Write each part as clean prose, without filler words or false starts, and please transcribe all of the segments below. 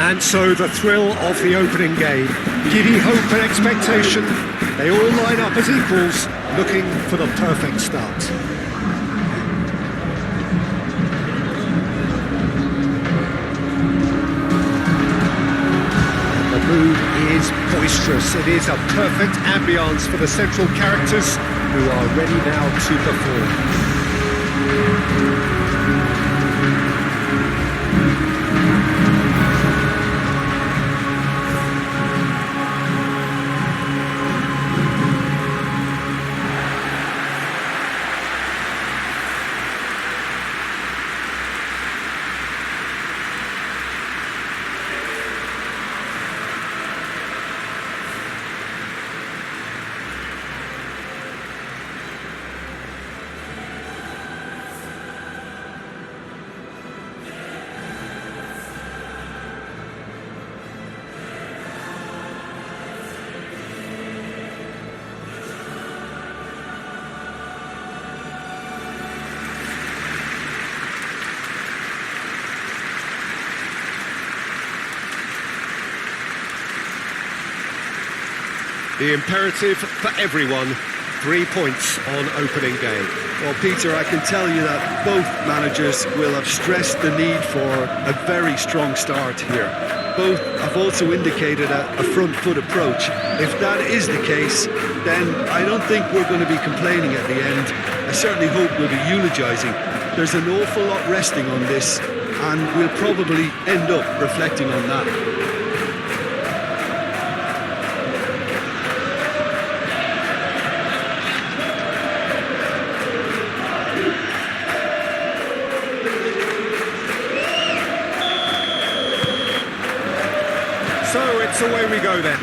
And so the thrill of the opening game. Giddy hope and expectation. They all line up as equals, looking for the perfect start. The mood is boisterous. It is a perfect ambience for the central characters who are ready now to perform. The imperative for everyone, 3 points on opening day. Well, Peter, I can tell you that both managers will have stressed the need for a very strong start here. Both have also indicated a front foot approach. If that is the case, then I don't think we're going to be complaining at the end. I certainly hope we'll be eulogising. There's an awful lot resting on this, and we'll probably end up reflecting on that. So it's away we go then.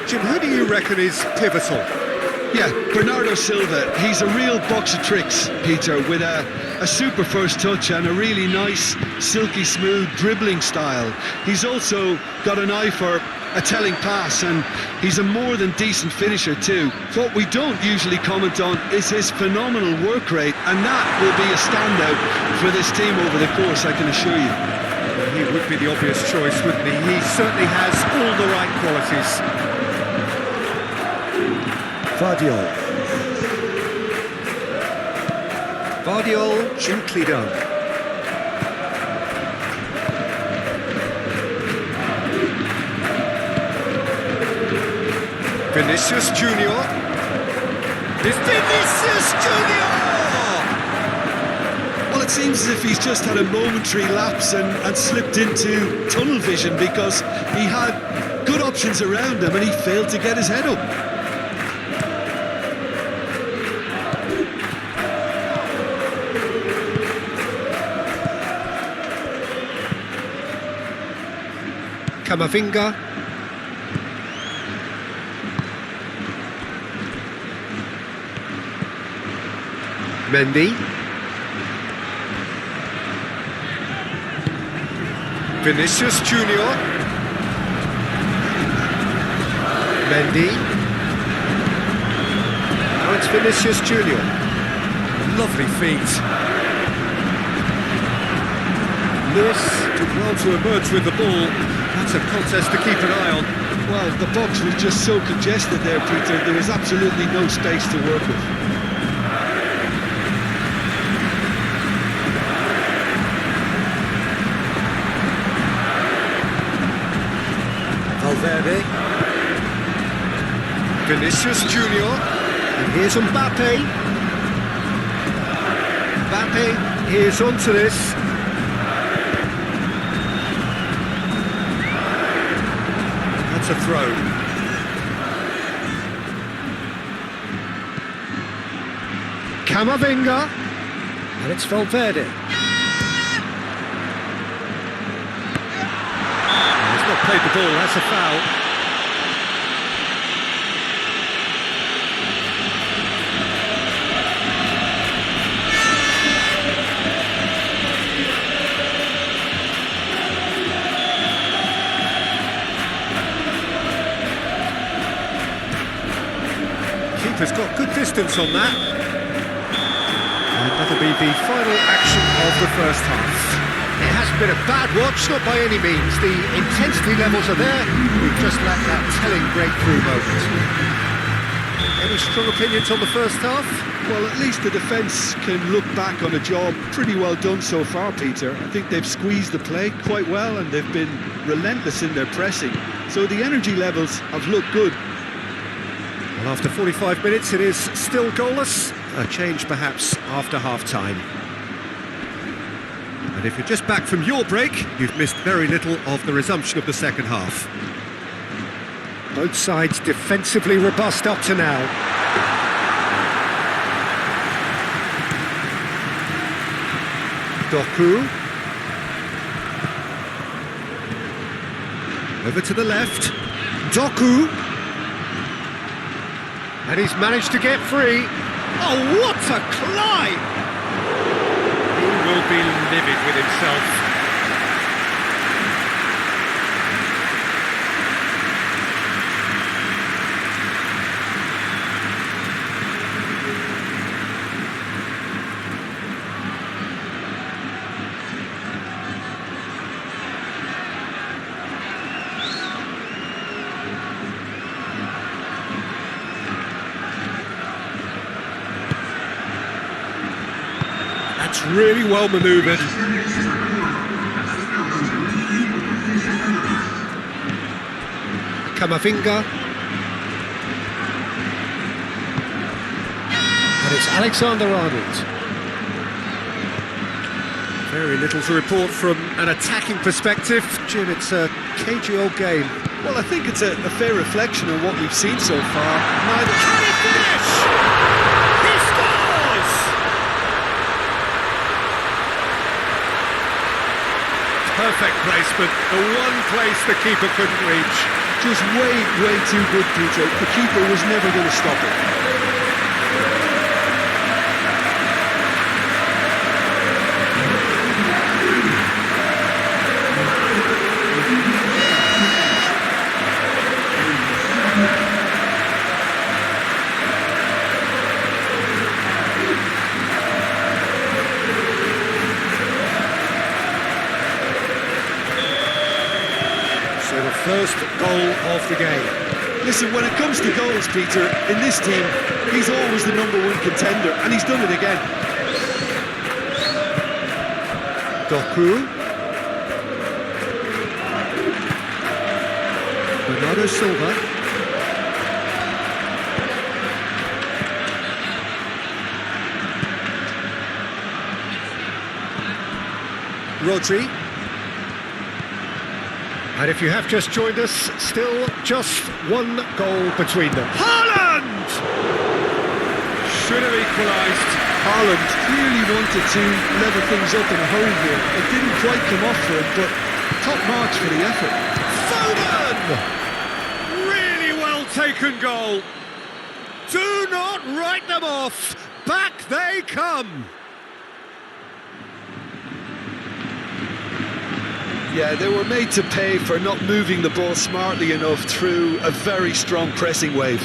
Jim, who do you reckon is pivotal? Yeah, Bernardo Silva, he's a real box of tricks, Peter, with a super first touch and a really nice, silky smooth dribbling style. He's also got an eye for a telling pass, and he's a more than decent finisher too. What we don't usually comment on is his phenomenal work rate, and that will be a standout for this team over the course, I can assure you. He would be the obvious choice, wouldn't he? He certainly has all the right qualities. Vardiol gently done. Vinicius Junior. It's Vinicius Junior! Well, it seems as if he's just had a momentary lapse and slipped into tunnel vision, because he had good options around him and he failed to get his head up. Camavinga. Mendy. Vinicius Junior. Mendy. Now it's Vinicius Junior. Lovely feet. Lewis did well to emerge with the ball. That's a contest to keep an eye on. Well, the box was just so congested there, Peter. There was absolutely no space to work with. Valverde. Vinicius Junior. And here's Mbappe. Mbappe is onto this. That's a throw. Camavinga. And it's Valverde. He's not played the ball, that's a foul. Keeper's got good distance on that. And that'll be the final action of the first half. It hasn't been a bad watch, not by any means. The intensity levels are there. We've just lacked that telling breakthrough moment. Any strong opinions on the first half? Well, at least the defence can look back on a job pretty well done so far, Peter. I think they've squeezed the play quite well and they've been relentless in their pressing. So the energy levels have looked good. Well, after 45 minutes, it is still goalless. A change perhaps after half-time. And if you're just back from your break, you've missed very little of the resumption of the second half. Both sides defensively robust up to now. Doku. Over to the left. Doku. And he's managed to get free. Oh, what a climb! He will be livid with himself. That's really well manoeuvred. Camavinga. And it's Alexander-Arnold. Very little to report from an attacking perspective. Jim, it's a cagey old game. Well, I think it's a fair reflection of what we've seen so far. Neither... Can he finish? He scores! Perfect placement, the one place the keeper couldn't reach. Just way too good, Peter. The keeper was never going to stop it. First goal of the game. Listen, when it comes to goals, Peter, in this team, he's always the #1 contender, and he's done it again. Doku. Bernardo Silva. Rodri. And if you have just joined us, still just one goal between them. Haaland! Should have equalised. Haaland clearly wanted to level things up in a hurry here. It didn't quite come off for him, but top marks for the effort. Foden! Really well taken goal. Do not write them off. Back they come. Yeah, they were made to pay for not moving the ball smartly enough through a very strong pressing wave.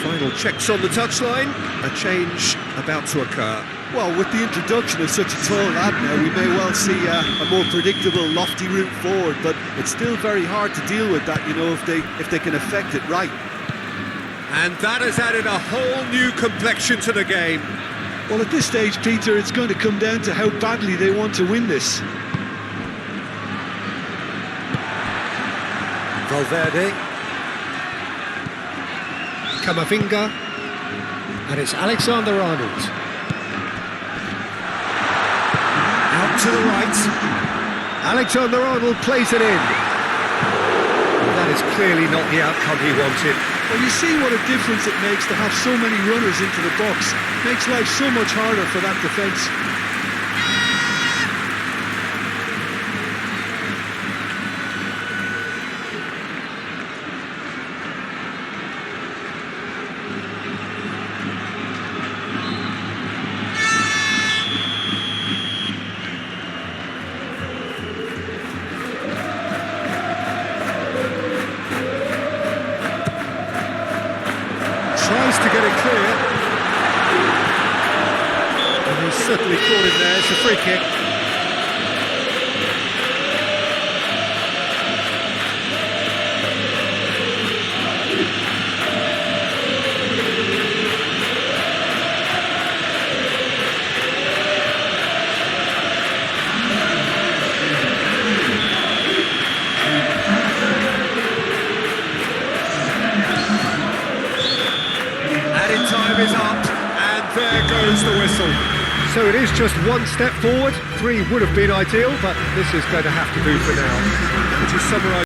Final checks on the touchline, a change about to occur. Well, with the introduction of such a tall lad now, we may well see a more predictable, lofty route forward, but it's still very hard to deal with that, you know, if they can affect it right. And that has added a whole new complexion to the game. Well, at this stage, Peter, it's going to come down to how badly they want to win this. Valverde. Camavinga, and it's Alexander-Arnold. Out to the right. Alexander-Arnold plays it in. That is clearly not the outcome he wanted. Well, you see what a difference it makes to have so many runners into the box. Makes life so much harder for that defence. caught him there, it's a free kick. Added time is up, and there goes the whistle. So it is just one step forward. 3 would have been ideal, but this is going to have to do for now. Would you summarise